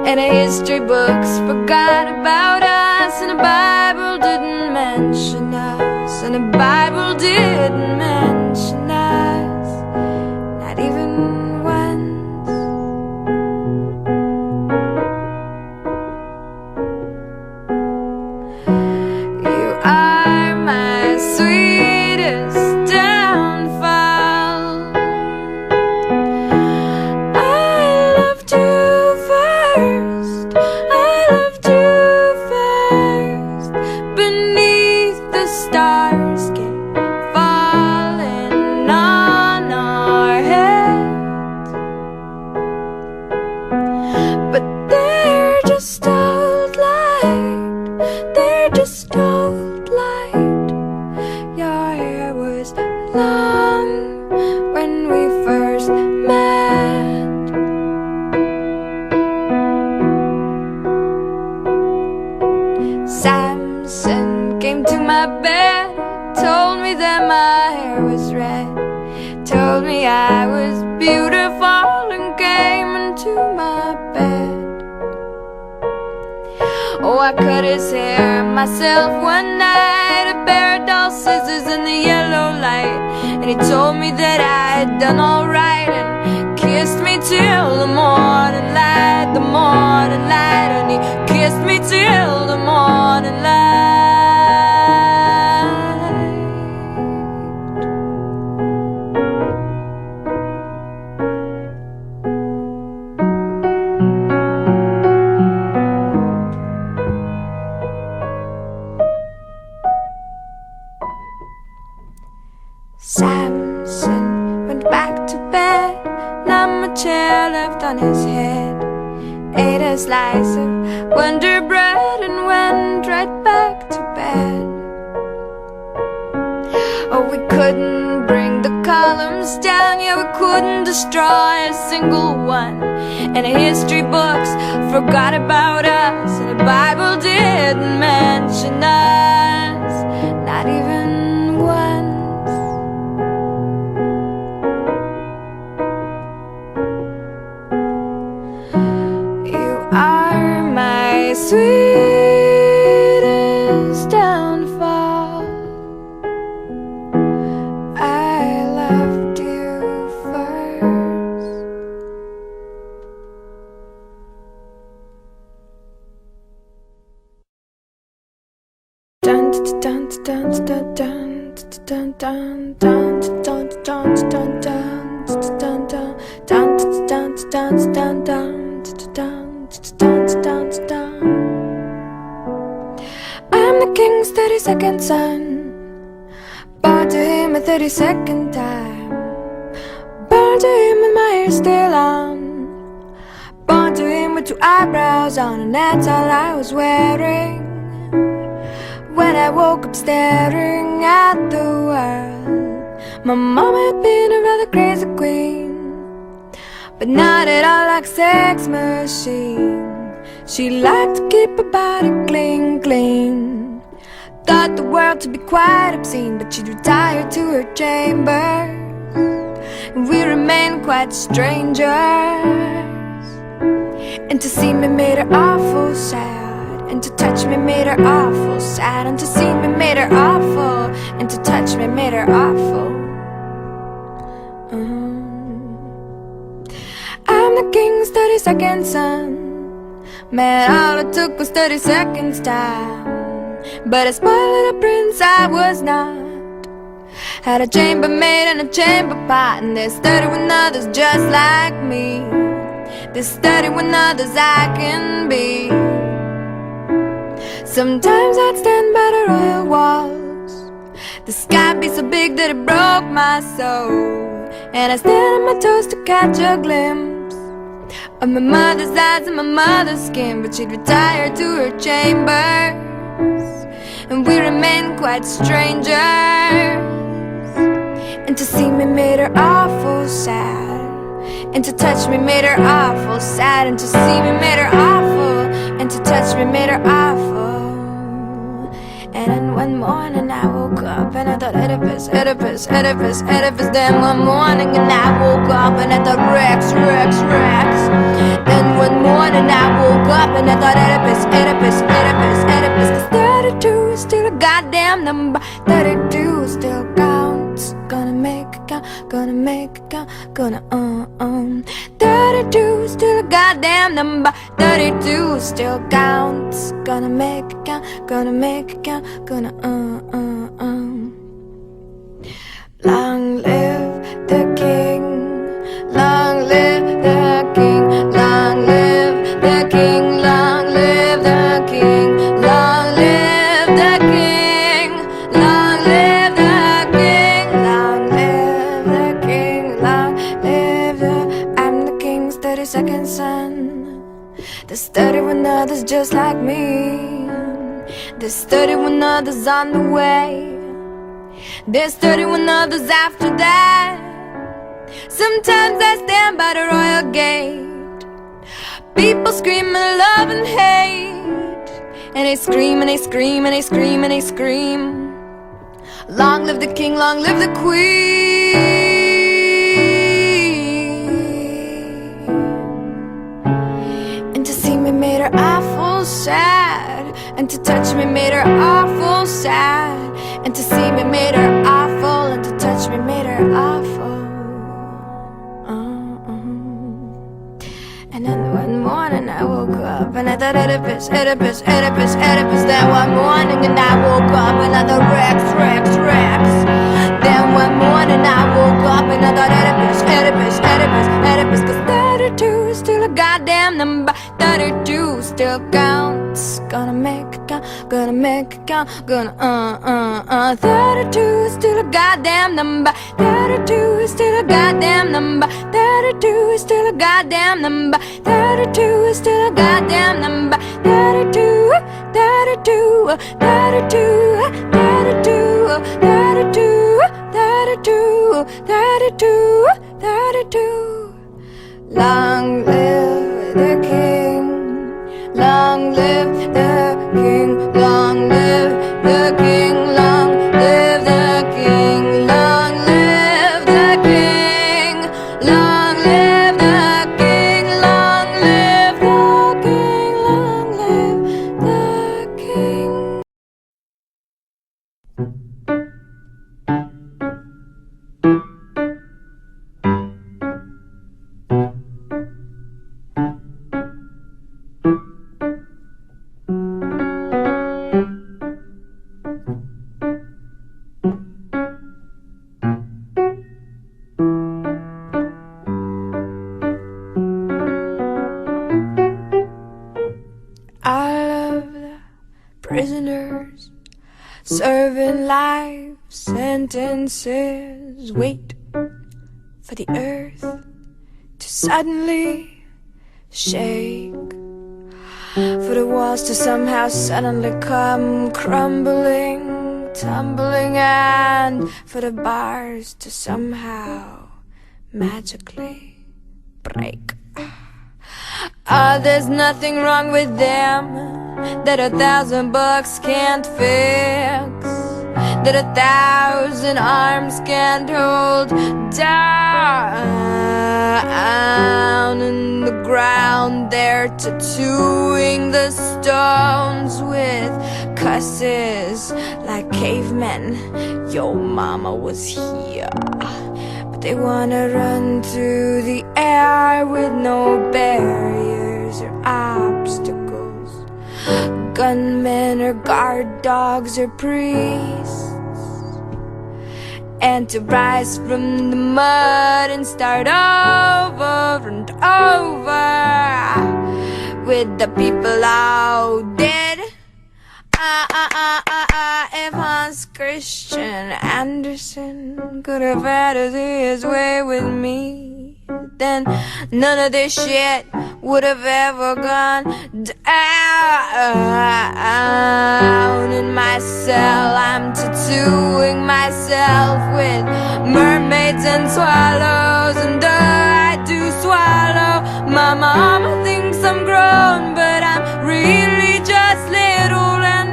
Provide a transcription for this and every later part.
And the history books forgot about us, and the Bible didn't mention us, and the Bible didn't mention us, not even once. You are my sweetest downfall. I loved you first, I loved you first, beneath the stars came falling on our heads. But they're just old light, they're just old light. Your hair was long when we first met. Samson came to my bed, told me that my hair was red, told me I was beautiful, and came into my bed. Oh, I cut his hair myself one night, a pair of dull scissors in the yellow light, and he told me that I had done all right, and kissed me till the morning light, the morning light, and he kissed me till the morning light. Samson went back to bed, not much hair left on his head, ate a slice of Wonder Bread and went right back to bed. Oh, we couldn't bring the columns down, yeah, we couldn't destroy a single one, and the history books forgot about us, and the Bible didn't mention us, not even once. Are my sweetest downfall. I loved you first. Dun dun dun dun dun dun dun dun dun dun dun dun dun dun dun dun. I'm the king's 32nd son, born to him a 32nd time, born to him with my hair still on, born to him with 2 eyebrows on, and that's all I was wearing when I woke up staring at the world. My mama had been a rather crazy queen, but not at all like sex machine. She liked to keep her body clean, clean. Thought the world to be quite obscene, but she'd retire to her chambers, and we remained quite strangers. And to see me made her awful sad, and to touch me made her awful sad, and to see me made her awful, and to touch me made her awful. I'm the king's 32nd son. Man, all it took was 30 seconds time, but a spoiled little prince I was not. Had a chamber maid and a chamber pot, and there's 31 others just like me. There's 31 others I can be. Sometimes I'd stand by the royal walls, the sky be so big that it broke my soul, and I stand on my toes to catch a glimpse of my mother's eyes and my mother's skin. But she'd retire to her chambers, and we remained quite strangers. And to see me made her awful sad, and to touch me made her awful sad, and to see me made her awful, and to touch me made her awful. And then one morning I woke up and I thought Oedipus, Oedipus, Oedipus, Oedipus. Then one morning and I woke up and I thought Rex, Rex, Rex. Then one morning and I woke up and I thought Oedipus, Oedipus, Oedipus, Oedipus. 'Cause 32 is still a goddamn number. 32 still counts. Gonna make it count, gonna make it count, gonna 32 is still a goddamn number. 32 still counts. Gonna make it count, gonna make it count, gonna Long live the king, long live the king, long live the king, long live the king, long live the king, long live the king, long live the king, long live the... I'm the king's 32nd son. There's 31 others just like me. There's 31 others on the way. There's 31 others after that. Sometimes I stand by the royal gate. People screaming love and hate, and they scream and they scream and they scream and they scream. Long live the king, long live the queen. And to see me made her awful sad, and to touch me made her awful sad, and to see me made her awful, and to touch me made her awful. And then one morning I woke up and I thought Oedipus, Oedipus, Oedipus, Oedipus. Then one morning and I woke up and I thought Rex, Rex, Rex. Then one morning I woke up and I thought Oedipus, Oedipus, Oedipus, Oedipus. 'Cause 32 is still a goddamn number. 32 still counts. Gonna make it count, gonna make it count, gonna 32 is still a goddamn number. 32 is still a goddamn number. 32 is still a goddamn number. 32 is still a goddamn number. 32, 32, 32, 32, 32, 32, 32, 32. Long live the king, long live the king, long live the king, long live the king, long live the king, long live the king, long live the king, long live the king. Prisoners serving life sentences wait for the earth to suddenly shake, for the walls to somehow suddenly come crumbling, tumbling, and for the bars to somehow magically break. There's nothing wrong with them that 1,000 bucks can't fix, that 1,000 arms can't hold down. In the ground they're tattooing the stones with cusses like cavemen. Yo mama was here. But they wanna run through the air with no barriers or obstacles. Gunmen or guard dogs or priests, and to rise from the mud and start over and over with the people all dead. If Hans Christian Andersen could have had his way with me, then none of this shit would have ever gone down. In my cell I'm tattooing myself with mermaids and swallows, and I do swallow. My mama thinks I'm grown, but I'm really just little, and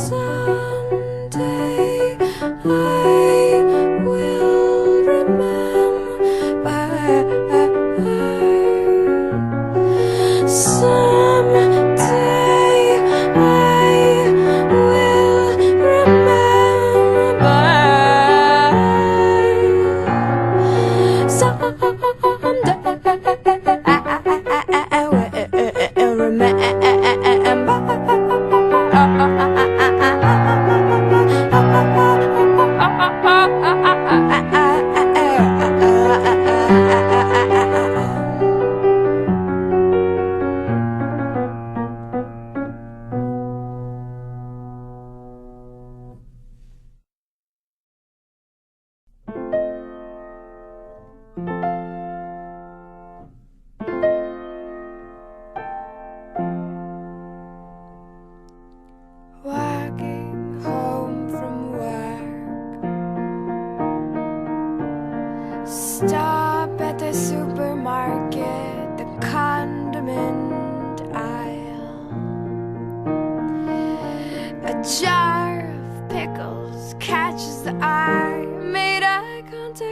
someday I will remember.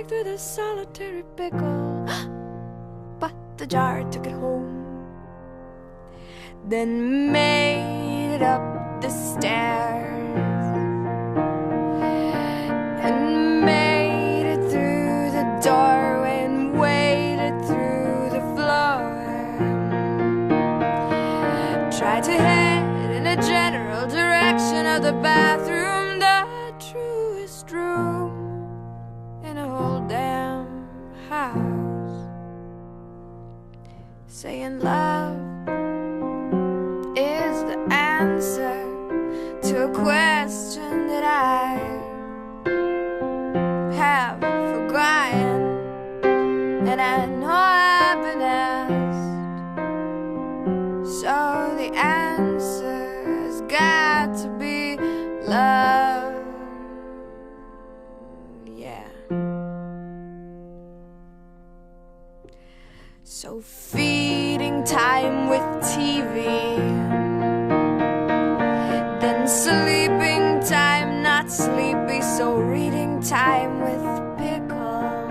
saved with a solitary pickle. But the jar took it home, then made it up the stairs, and made it through the doorway, and waded through the floor. Tried to head in a general direction of the bathroom, the truest room in a whole damn house, saying love is the answer to a question that I have forgotten, and I know I've been asked. So the answer's got to be love. Yeah. So feeding time with TV, then sleeping time, not sleepy, so reading time with Pickle.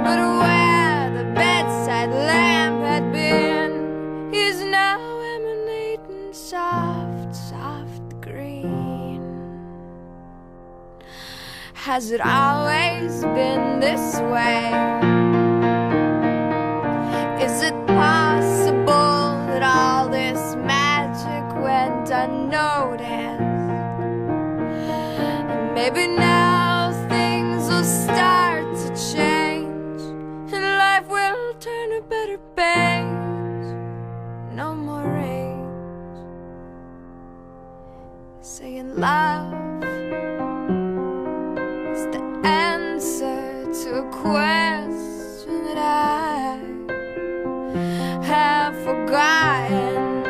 But where the bedside lamp had been is now emanating soft, soft green. Has it always been this way? Is it possible that all this magic went unnoticed? And maybe now things will start to change, and life will turn a better page. No more rage, saying love is the answer to a question that I have forgotten,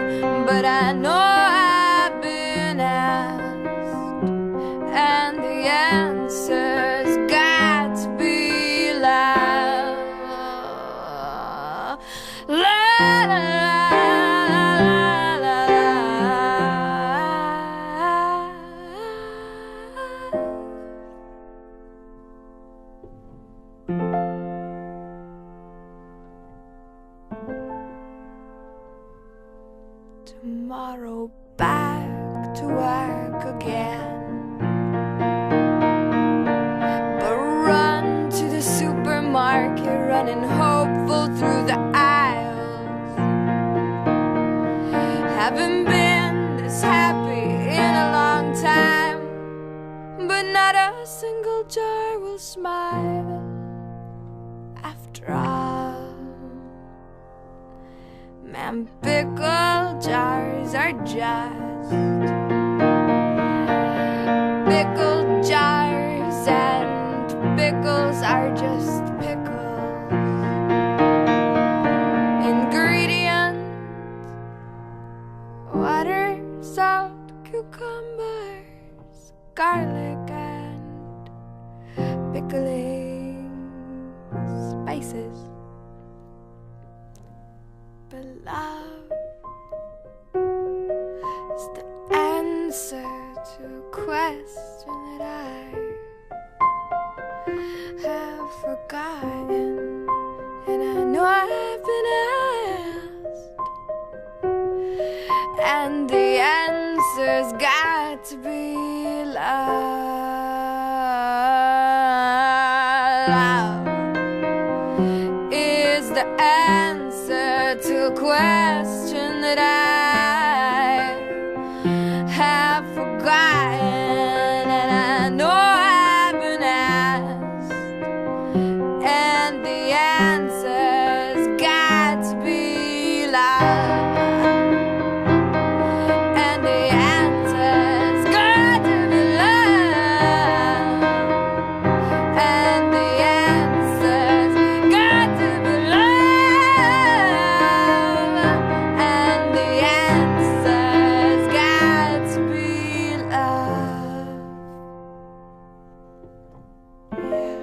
but I know I've been asked, and the answer's got to be love. La, la, la, la, tomorrow back to work again, but run to the supermarket, running hopeful through the aisles. Haven't been this happy in a long time, but not a single jar will smile after all. Man, pickle jars are just pickle jars, and pickles are just pickles. Ingredients: water, salt, cucumbers, garlic, and pickling spices. But love is the answer to a question that I have forgotten, and I know I've been asked, and the answer's got to be love. Love is the answer to a question that I have forgotten, and I know I've been asked, and the answer's got to be love. And the answer's got to be love. And the answer's got to be love. And the answer's got to be love. Yeah.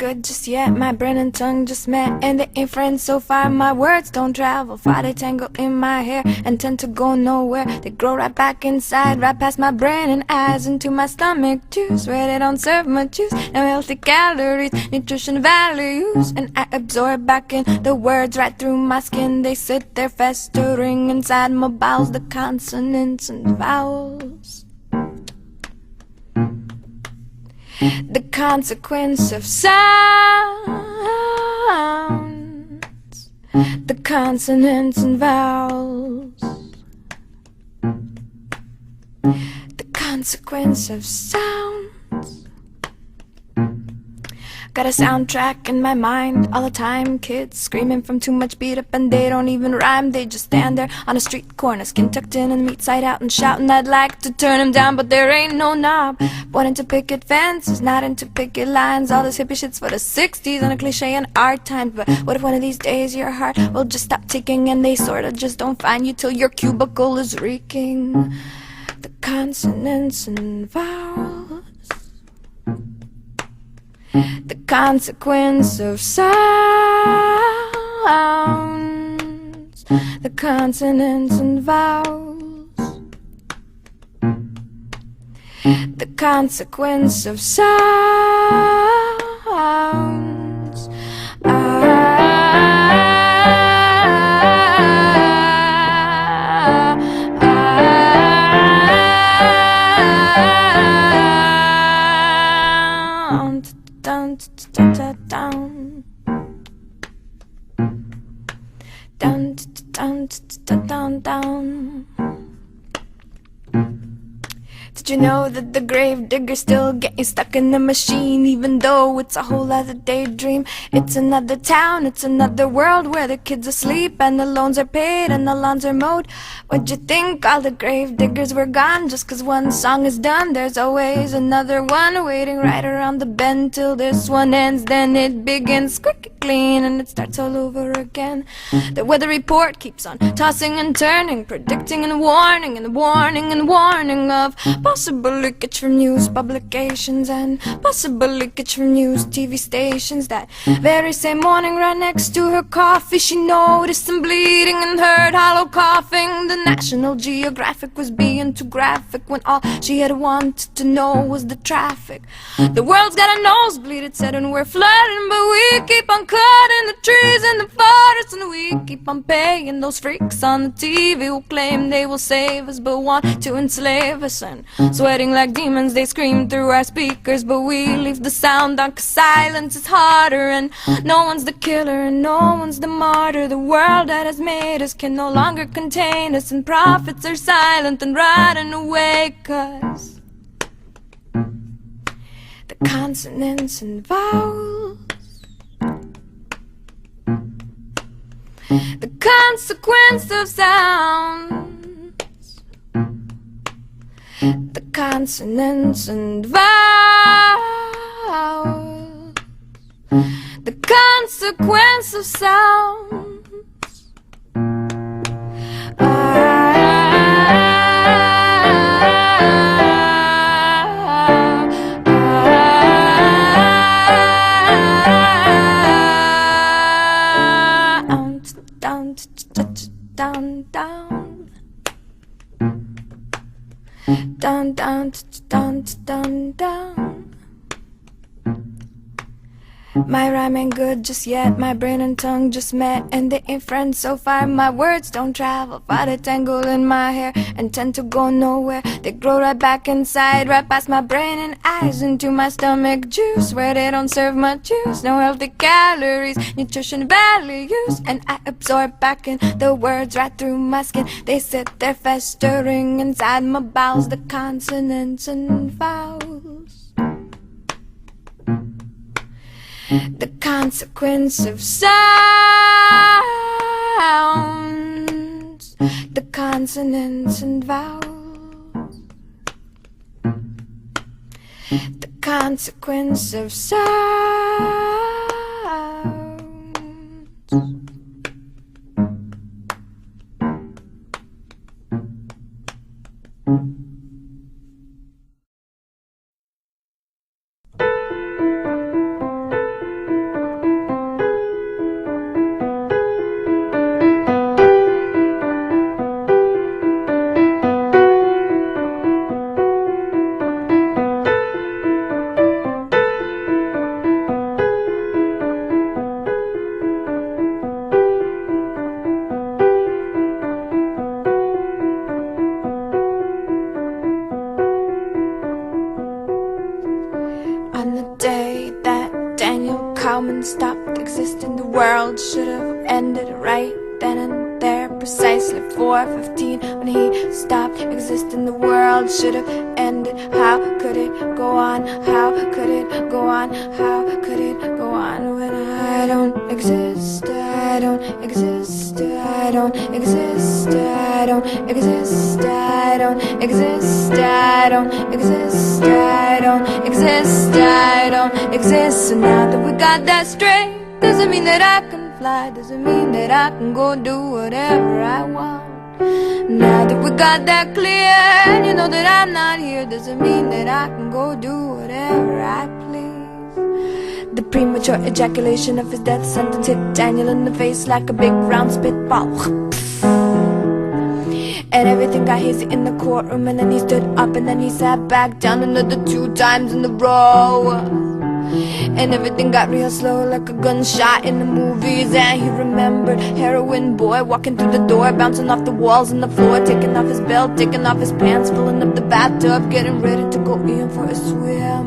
good just yet. My brain and tongue just met, and they ain't friends so far. My words don't travel far, they tangle in my hair and tend to go nowhere. They grow right back inside, right past my brain and eyes, into my stomach juice, where they don't serve much use. No healthy calories, nutrition values, and I absorb back in the words right through my skin. They sit there festering inside my bowels, the consonants and vowels. The consequence of sounds, the consonants and vowels. The consequence of sounds. Got a soundtrack in my mind all the time. Kids screaming from too much beat up and they don't even rhyme. They just stand there on a street corner, skin tucked in and meat side out and shouting. I'd like to turn them down, but there ain't no knob. Born into picket fences, not into picket lines. All this hippie shit's for the 60s and a cliche in our times. But what if one of these days your heart will just stop ticking and they sorta just don't find you till your cubicle is reeking? The consonants and vowels. The consequence of sounds, the consonants and vowels. The consequence of sounds. Down, down, down, down, down, down, down. Did you know that the grave diggers still get you stuck in the machine, even though it's a whole other daydream? It's another town, it's another world where the kids asleep and the loans are paid and the lawns are mowed. What'd you think? All the grave diggers were gone just 'cause one song is done. There's always another one waiting right around the bend till this one ends. Then it begins squeaky clean and it starts all over again. The weather report keeps on tossing and turning, predicting and warning and warning and warning of possible leakage from news publications and possible leakage from news TV stations. That very same morning, right next to her coffee, she noticed some bleeding and heard hollow coughing. The National Geographic was being too graphic when all she had wanted to know was the traffic. The world's got a nosebleed, it said, and we're flooding, but we keep on cutting the trees in the forest, and we keep on paying those freaks on the TV who claim they will save us but want to enslave us. And sweating like demons, they scream through our speakers, but we leave the sound on 'cause silence is harder. And no one's the killer and no one's the martyr. The world that has made us can no longer contain us, and prophets are silent and riding away 'cause the consonants and vowels. The consequence of sounds. The consonants and vowels. The consequence of sounds. Down, down, down, down, down, down, down. My rhyme ain't good just yet, my brain and tongue just met, and they ain't friends so far. My words don't travel far, they tangle in my hair and tend to go nowhere. They grow right back inside, right past my brain and eyes, into my stomach juice, where they don't serve much use. No healthy calories, nutrition values, and I absorb back in the words right through my skin. They sit there festering inside my bowels, the consonants and vowels. The consequence of sounds, the consonants and vowels. The consequence of sounds. precisely 4:15 when he stopped existing. The world should have ended. How could it go on? How could it go on? How could it go on when I don't exist? I don't exist. I don't exist. I don't exist. I don't exist. I don't exist. I don't exist. I don't exist. So now that we got that straight, doesn't mean that I can fly, doesn't mean that I can go do whatever I want. Now that we got that clear, and you know that I'm not here, doesn't mean that I can go do whatever I please. The premature ejaculation of his death sentence hit Daniel in the face like a big round spitball. And everything got hazy in the courtroom, and then he stood up and then he sat back down another 2 times in a row. And everything got real slow like a gunshot in the movies. And he remembered heroin boy walking through the door, bouncing off the walls and the floor, taking off his belt, taking off his pants, filling up the bathtub, getting ready to go in for a swim,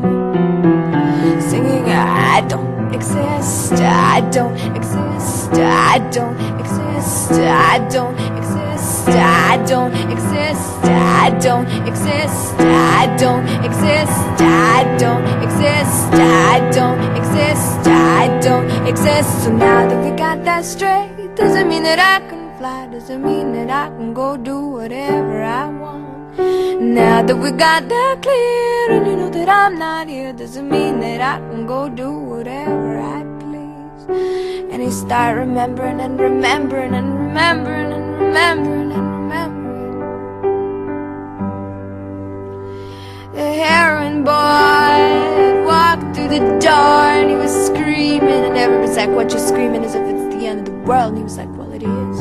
singing I don't exist, I don't exist, I don't exist, I don't exist, I don't exist, I don't exist, I don't exist, I don't exist, I don't exist, I don't exist. So now that we got that straight, doesn't mean that I can fly, doesn't mean that I can go do whatever I want. Now that we got that clear, and you know that I'm not here, doesn't mean that I can go do whatever I please. And he started remembering and remembering and remembering and remembering and remembering. The heroin boy walked through the door and he was screaming, and everyone's like, what you screaming, as if it's the end of the world. And he was like, well, it is.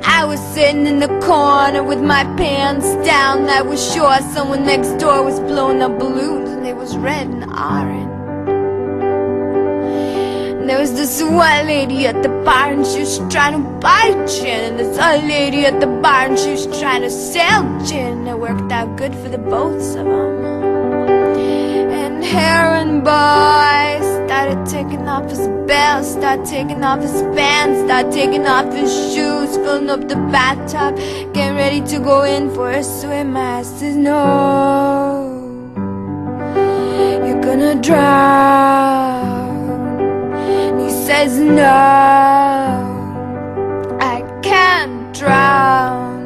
I was sitting in the corner with my pants down. I was sure someone next door was blowing up balloons, and they was red and orange. And there was this one lady at the bar, and she was trying to buy gin. And this other lady at the bar, and she was trying to sell gin. It worked out good for the both of them. And heroin boy started taking off his belt, started taking off his pants, started taking off his shoes, filling up the bathtub, getting ready to go in for a swim. I says, no, you're gonna drown. And he says, no, I can't drown,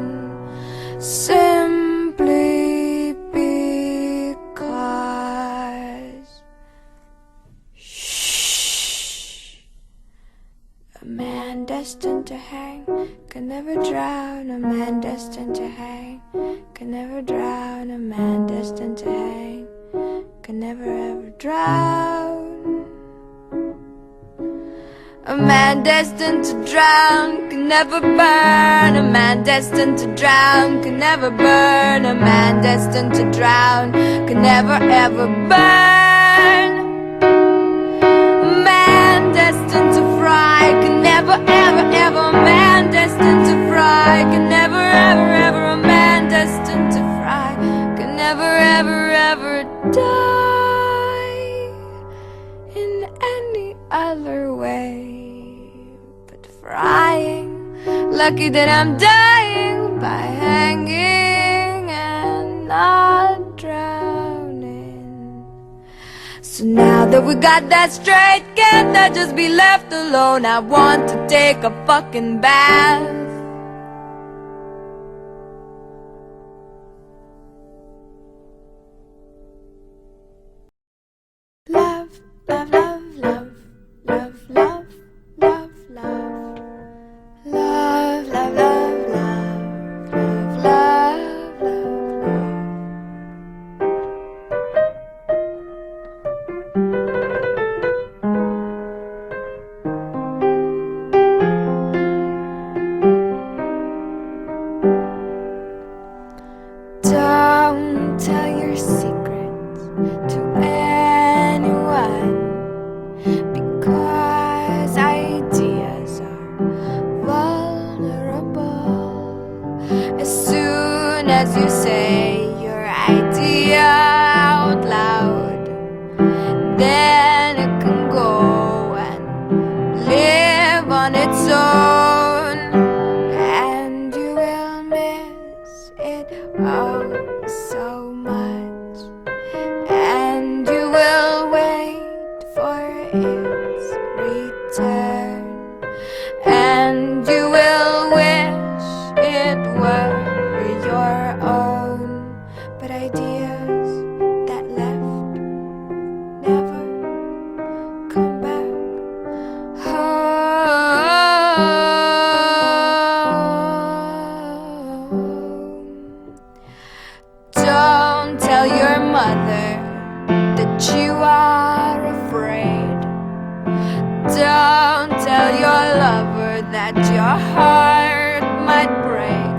simply because a man destined to hang can never drown. A man destined to hang can never drown. A man destined to hang can never ever drown. A man destined to drown can never burn. A man destined to drown can never burn. A man destined to drown can never ever burn. A man destined to fry can never ever ever. A man destined to fry can never ever ever. A man destined to fry can never ever ever die in any other way but frying. Lucky that I'm dying by hanging and not drowning. So now that we got that straight, can't I just be left alone? I want to take a fucking bath. Love, love, love, love, love, love, love, love. Love, love, love, love, love, love, love, love. Don't tell your secrets to anyone, because ideas are vulnerable. As soon as you say your idea out loud, then it can go and live on on its own, and you will miss it oh so much, and you will wait for its return, and you will wish it were your own, but ideas that left never come back home. Don't tell your mother that you are afraid. Don't tell your lover that your heart might break.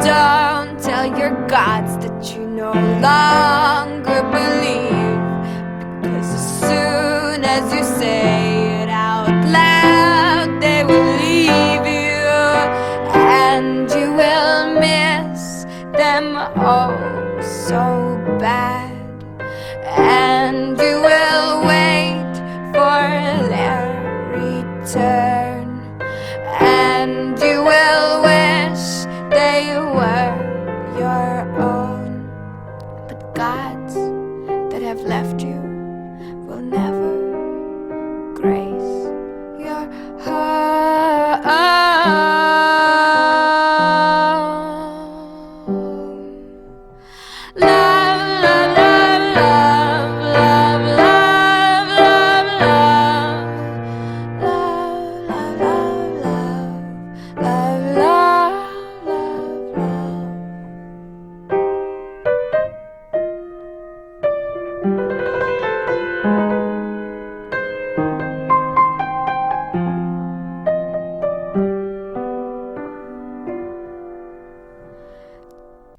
Don't tell your gods that you no longer believe, because as soon as you say it out loud, they will leave you, and you will miss them oh so bad, and you will wait for their return, and you will wish they were your own, but gods that have left you will never grace your home. Love, love, love, love, love, love, love, love, love, love, love, love, love, love.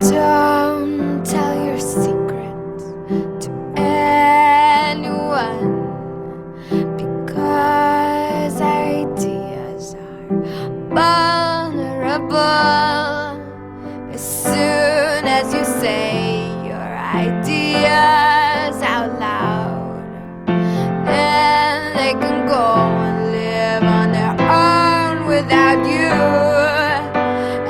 Don't tell your secrets to anyone, because ideas are vulnerable. As soon as you say your ideas out loud, then they can go and live on their own without you,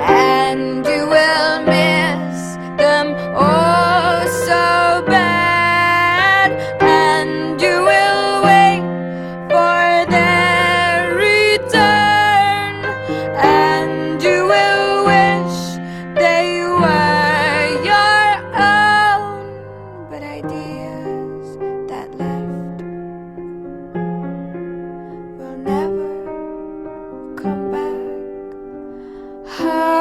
and you will miss them oh so bad, and you will wait for their return, and you will wish they were your own, but ideas that left will never come back home.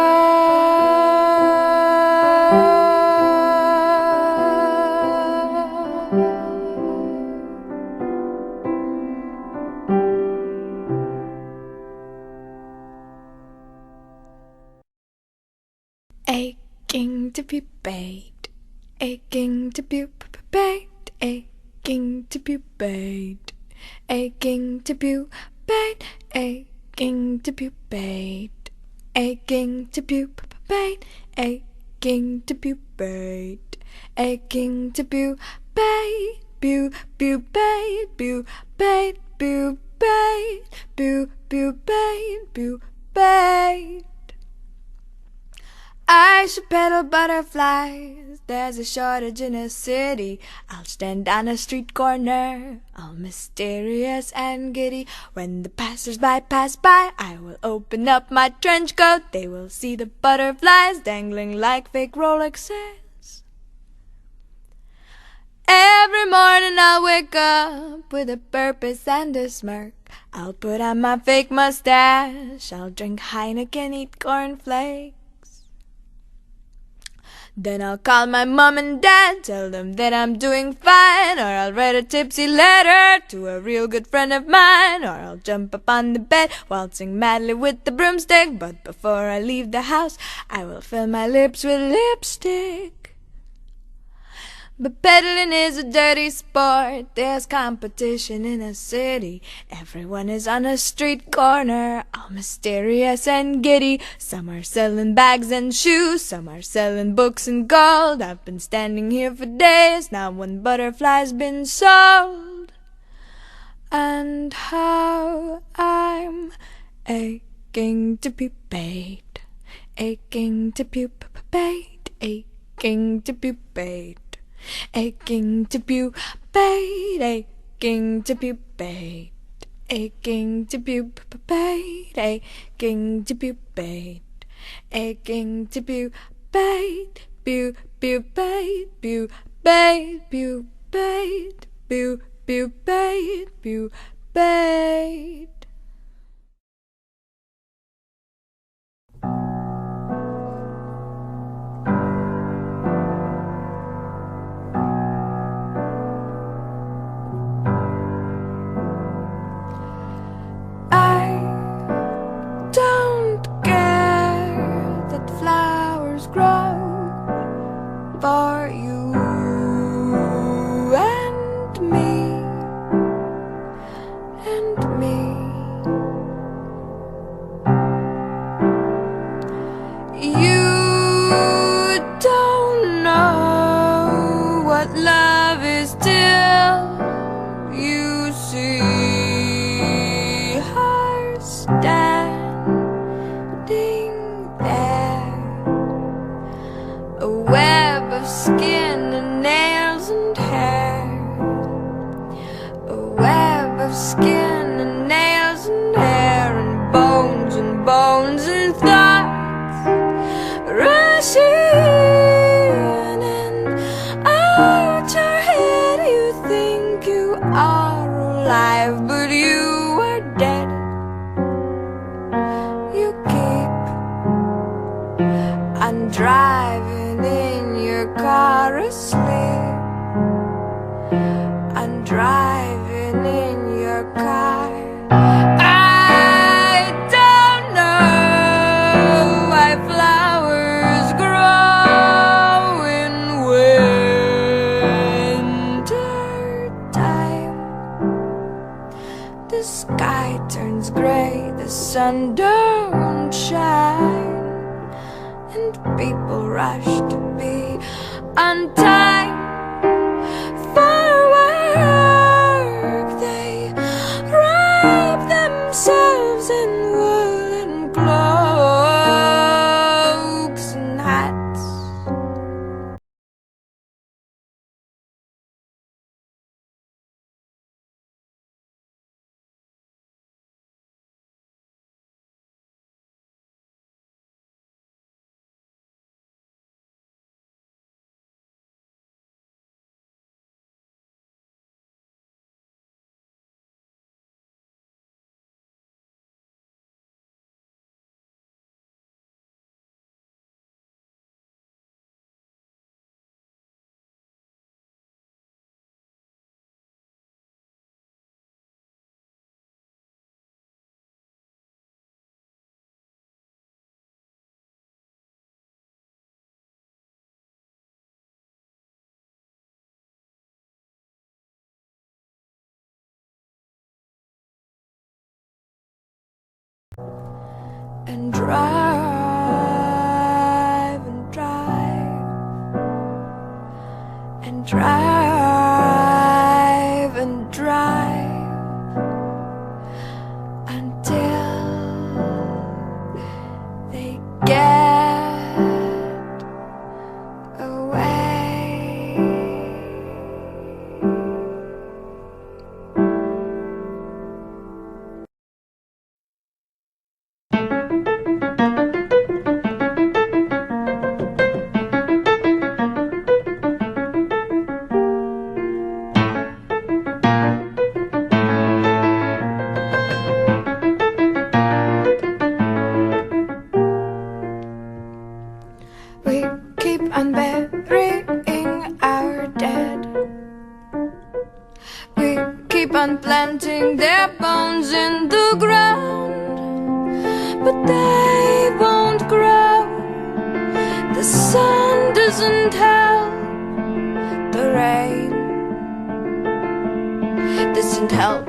Aching to be bait, aching to be bait, aching to be bait, aching to be bait, aching to be bait, aching to be bait, aching to be bait, aching to be bait, bu bu bait, bu bait, bu bait, bu bu bait, bu bait. I should peddle butterflies, there's a shortage in a city. I'll stand on a street corner, all mysterious and giddy. When the passers-by pass by, I will open up my trench coat. They will see the butterflies dangling like fake Rolexes. Every morning I'll wake up with a purpose and a smirk. I'll put on my fake mustache, I'll drink Heineken, eat cornflakes. Then I'll call my mom and dad, tell them that I'm doing fine, or I'll write a tipsy letter to a real good friend of mine, or I'll jump up on the bed, waltzing madly with the broomstick. But before I leave the house, I will fill my lips with lipstick. But peddling is a dirty sport, there's competition in a city. Everyone is on a street corner, all mysterious and giddy. Some are selling bags and shoes, some are selling books and gold. I've been standing here for days, not one butterfly's been sold. And how I'm aching to pupate, aching to pupate, aching to pupate, aching to pupate, aching to pupate, aching to pupate, aching to pupate, aching to pupate, pupate, pupate, pupate, pupate, pupate. For you and me, and me. You don't know what love is till you see her standing there, a web of skin and nails and hair, a web of skin and nails and hair, and bones and bones and thoughts rushing in and out your head. You think you are alive, but you are dead. You keep on driving in your car asleep. I'm driving in your car. I don't know why flowers grow in winter time. The sky turns gray, the sun don't shine, and people rush to be on time for work. They wrap themselves in woolen cloaks and hats. And drive and drive and drive and drive until they get away. We keep on burying our dead. We keep on planting their bones in the ground, but they won't grow. The sun doesn't help, the rain doesn't help.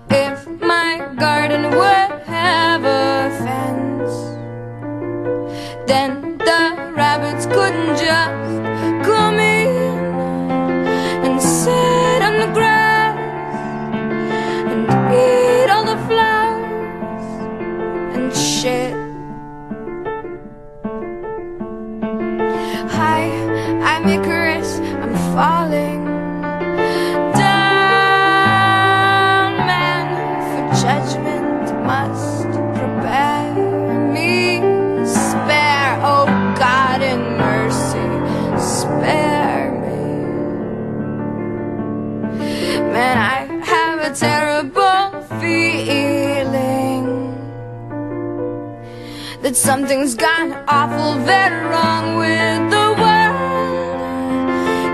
If my garden would have a fence, then the rabbits couldn't can just come in and sit on the grass and eat all the flowers and shit. Hi, I'm Icarus, I'm falling down. Man for judgment must prepare me. Spare, oh God in mercy, spare me. Man, I have a terrible feeling that something's gone awful very wrong with the world.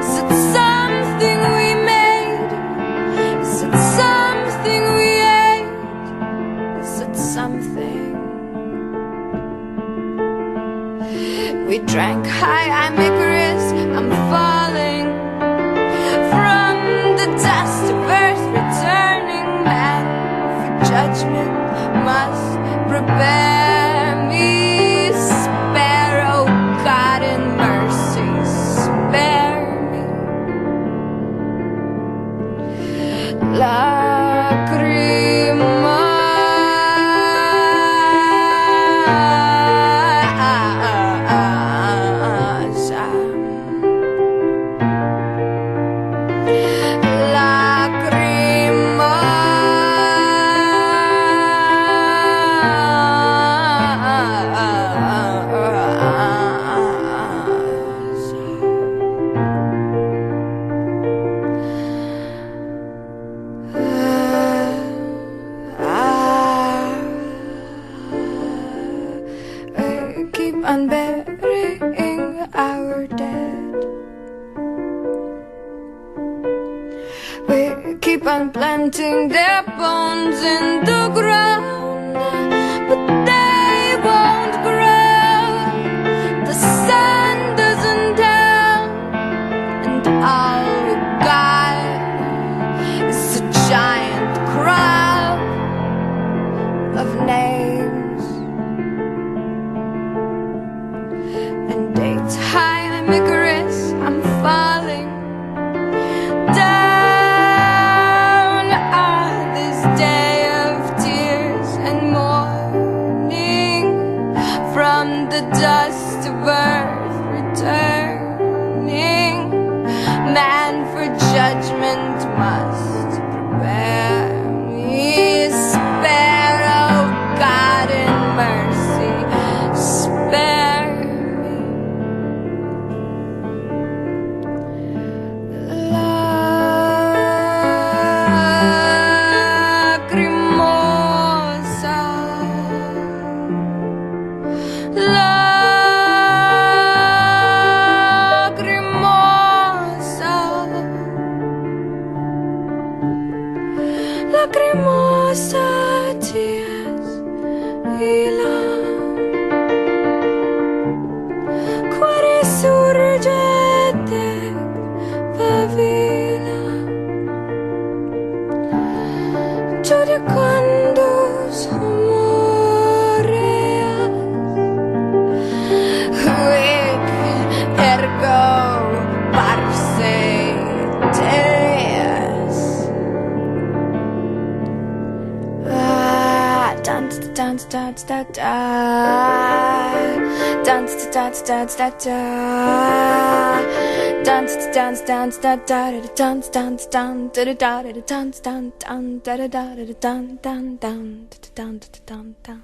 Is it something we made? Is it something we ate? Is it something we drank? Hi, I'm Icarus, I'm falling from the dust of earth, returning. Man for judgment must prepare me. Spare, oh God in mercy, spare me. Keep on burying our dead. We keep on planting their bones in the ground, but they won't grow. The sun doesn't help, and all we got is a giant crowd of names. Hi, I'm Icarus, I'm falling down on this day of tears and mourning. From the dust of earth returning. Man for judgment must prepare me. Spare, oh God in mercy, spare. Lacrimosa, tears, ilan, cuore surgete, pavila, judicandus humoreas, huic ergo parse teas. Dance, dance, dance, da da. Dance, dance, dance, da da. Dance, dance, dance, da da. Dance, dance, dance, da da da. Dance, dance, dance, da da da. Dance, dance, dance, dance, dance, dance.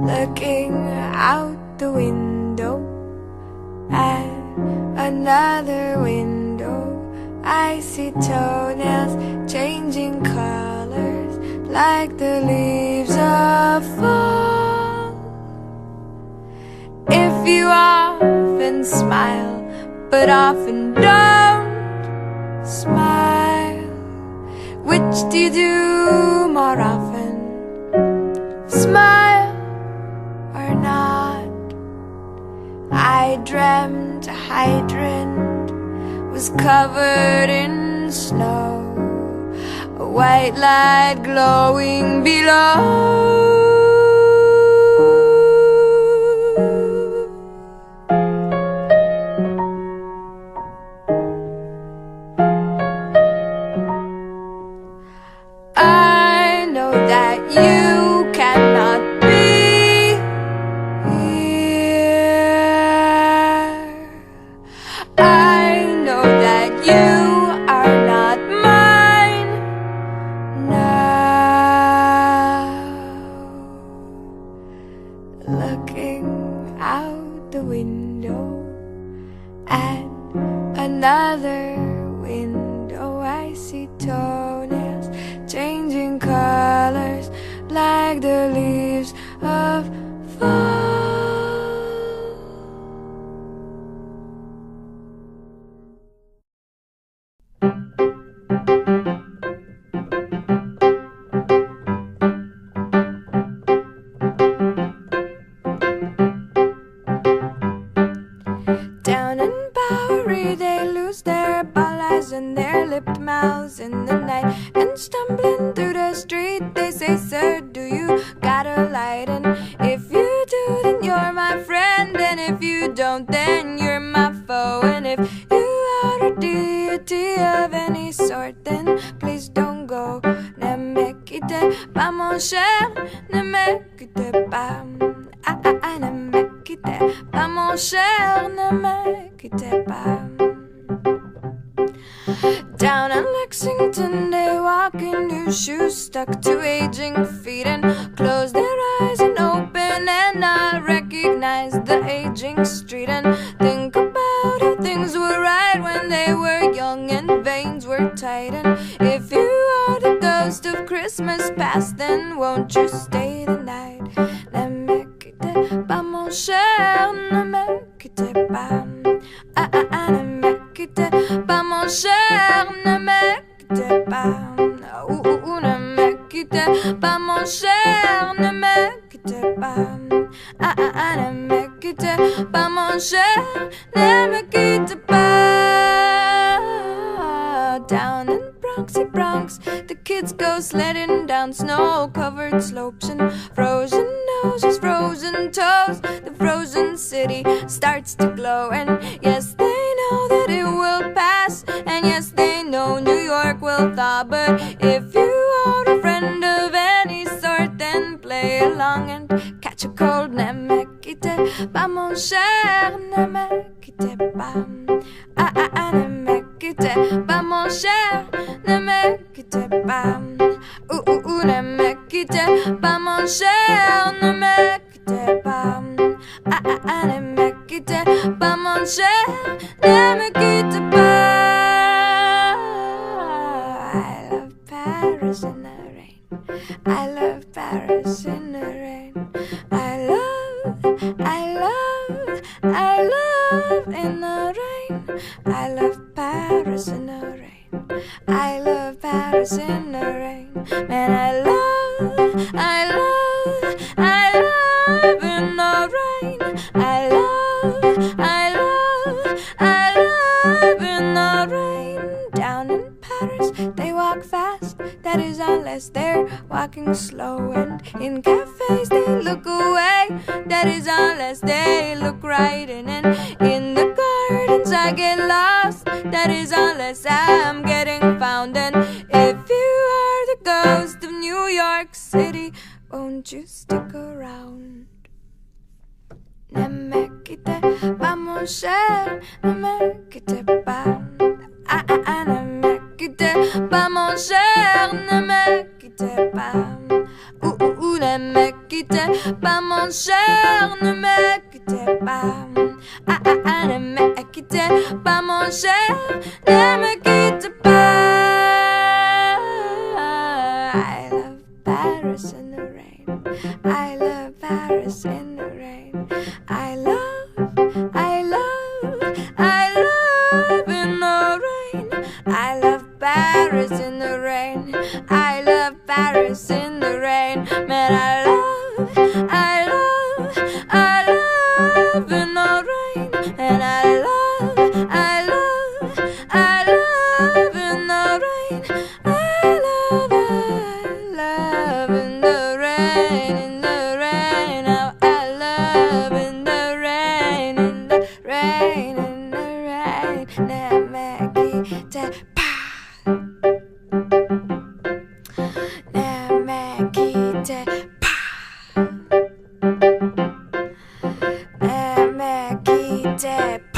looking out the window at another window. I see toenails changing colors like the leaves of fall. If you often smile but often don't smile, which do you do more often? Smile or not? I dreamt a hydrant was covered in snow, a white light glowing below. I know that you cannot be here. I know that you are not mine now. Looking out the window at another window, I see toenails changing colors like the leaves of fall. Down in Bowery they lose their ball eyes and their lipped mouths in the night, and stumbling through the street they say, "Sir, do you got a light?" And if you do, then you're my friend, and if you don't, then you're my foe. And if you are a deity of any sort, then please don't go. Ne me quitte pas mon cher, ne me quitte pas. Ne me quitte pas mon cher, ne me quitte pas. Down in Lexington they walk in new shoes stuck to aging feet, and close their eyes and open and not recognize the aging street, and think about how things were right when they were young and veins were tight. And if you are the ghost of Christmas past, then won't you stay the night? Ne me quitte pas mon cher, ne me quitte pas. Ne me quitte pas mon cher, ne me quitte pas. Ne me quitte pas mon cher, ne me quitte pas. Ne me quitte pas mon cher, ne me quitte pas. Down in Bronxy Bronx the kids go sledding down snow-covered slopes, and frozen noses, frozen toes, the frozen city starts to glow. And yes, they know that it will pass, and yes, they know New York will thaw. But if you are a friend of any sort, then play along and catch a cold. Ne me quitte pas mon cher, ne me quitte pas. Ne me quitte pas mon cher, ne me quitte pas. Ne me quitte pas mon cher, ne me quitte pas. Ne me quitte pas mon cher, ne me quitte pas. I love Paris in the rain, I love Paris in the rain. I love in the rain. I love Paris in the rain, I love Paris in the rain. Man, I love in the rain. I love in the rain. Down in Paris they walk fast, that is unless they're walking slow. And in cafes they look away, that is unless they look right. And in the gardens I get lost, that is unless I'm getting found. And if you are the ghost of New York City, won't you stick around? Ne me quitte pas mon cher, ne me quitte pas. Ne me quitte pas mon cher, ne me quitte pas. Ne me quitte quittez pas mon cher, ne me quittez pas. Ne me quittez pas mon cher, ne me quittez pas. I love Paris in the rain, I love Paris in the rain, I love in the rain, I love Paris in the rain, I love Paris in the rain, man, I love in the rain, and I love in the rain, I love in the rain, oh, I love in the rain, ne me quittez pas, ne me quittez pas, ne me quittez pas.